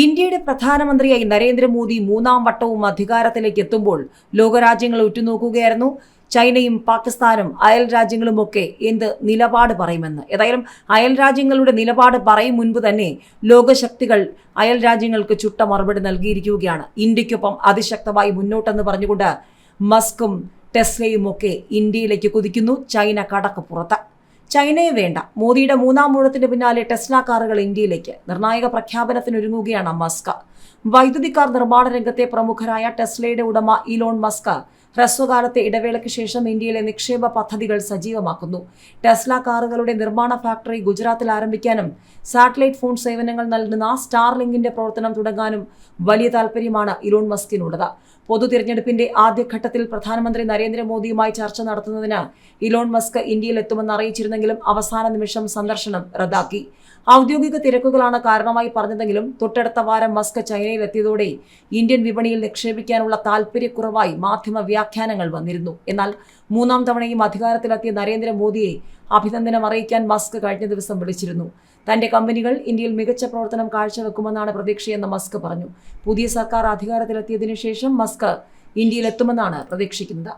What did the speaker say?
ഇന്ത്യയുടെ പ്രധാനമന്ത്രിയായി നരേന്ദ്രമോദി മൂന്നാം വട്ടവും അധികാരത്തിലേക്ക് എത്തുമ്പോൾ ലോകരാജ്യങ്ങൾ ഉറ്റുനോക്കുകയായിരുന്നു ചൈനയും പാകിസ്ഥാനും അയൽ രാജ്യങ്ങളുമൊക്കെ എന്ത് നിലപാട് പറയുമെന്ന്. ഏതായാലും അയൽ രാജ്യങ്ങളുടെ നിലപാട് പറയും മുൻപ് തന്നെ ലോകശക്തികൾ അയൽ രാജ്യങ്ങൾക്ക് ചുട്ട മറുപടി നൽകിയിരിക്കുകയാണ്. ഇന്ത്യക്കൊപ്പം അതിശക്തമായി മുന്നോട്ടെന്ന് പറഞ്ഞുകൊണ്ട് മസ്കും ടെസ്ലയും ഒക്കെ ഇന്ത്യയിലേക്ക് കുതിക്കുന്നു. ചൈന കടക്ക് പുറത്ത്. ചൈനയെ വേണ്ട. മോദിയുടെ മൂന്നാം ഊഴത്തിന് പിന്നാലെ ടെസ്ല കാറുകൾ ഇന്ത്യയിലേക്ക്. നിർണായക പ്രഖ്യാപനത്തിനൊരുങ്ങുകയാണ് മസ്ക്. വൈദ്യുതി കാർ നിർമ്മാണ രംഗത്തെ പ്രമുഖരായ ടെസ്ലയുടെ ഉടമ ഇലോൺ മസ്ക് ഹ്രസ്വകാലത്തെ ഇടവേളയ്ക്ക് ശേഷം ഇന്ത്യയിലെ നിക്ഷേപ പദ്ധതികൾ സജീവമാക്കുന്നു. ടെസ്ല കാറുകളുടെ നിർമ്മാണ ഫാക്ടറി ഗുജറാത്തിൽ ആരംഭിക്കാനും സാറ്റലൈറ്റ് ഫോൺ സേവനങ്ങൾ നൽകുന്ന സ്റ്റാർലിങ്കിന്റെ പ്രവർത്തനം തുടങ്ങാനും വലിയ താൽപര്യമാണ് ഇലോൺ മസ്കിനുള്ളത്. പൊതു തിരഞ്ഞെടുപ്പിന്റെ ആദ്യഘട്ടത്തിൽ പ്രധാനമന്ത്രി നരേന്ദ്രമോദിയുമായി ചർച്ച നടത്തുന്നതിന് ഇലോൺ മസ്ക് ഇന്ത്യയിൽ എത്തുമെന്ന് അറിയിച്ചിരുന്നെങ്കിലും അവസാന നിമിഷം സന്ദർശനം റദ്ദാക്കി. ഔദ്യോഗിക തിരക്കുകളാണ് കാരണമായി പറഞ്ഞതെങ്കിലും തൊട്ടടുത്ത വാരം മസ്ക് ചൈനയിൽ എത്തിയതോടെ ഇന്ത്യൻ വിപണിയിൽ നിക്ഷേപിക്കാനുള്ള താൽപര്യക്കുറവായി മാധ്യമ വ്യാഖ്യാനങ്ങൾ വന്നിരുന്നു. എന്നാൽ മൂന്നാം തവണയും അധികാരത്തിലെത്തിയ നരേന്ദ്രമോദിയെ അഭിനന്ദനം അറിയിക്കാൻ മസ്ക് കഴിഞ്ഞ ദിവസം വിളിച്ചിരുന്നു. തന്റെ കമ്പനികൾ ഇന്ത്യയിൽ മികച്ച പ്രവർത്തനം കാഴ്ചവെക്കുമെന്നാണ് പ്രതീക്ഷയെന്ന് മസ്ക് പറഞ്ഞു. പുതിയ സർക്കാർ അധികാരത്തിലെത്തിയതിനു ശേഷം മസ്ക് ഇന്ത്യയിൽ എത്തുമെന്നാണ് പ്രതീക്ഷിക്കുന്നത്.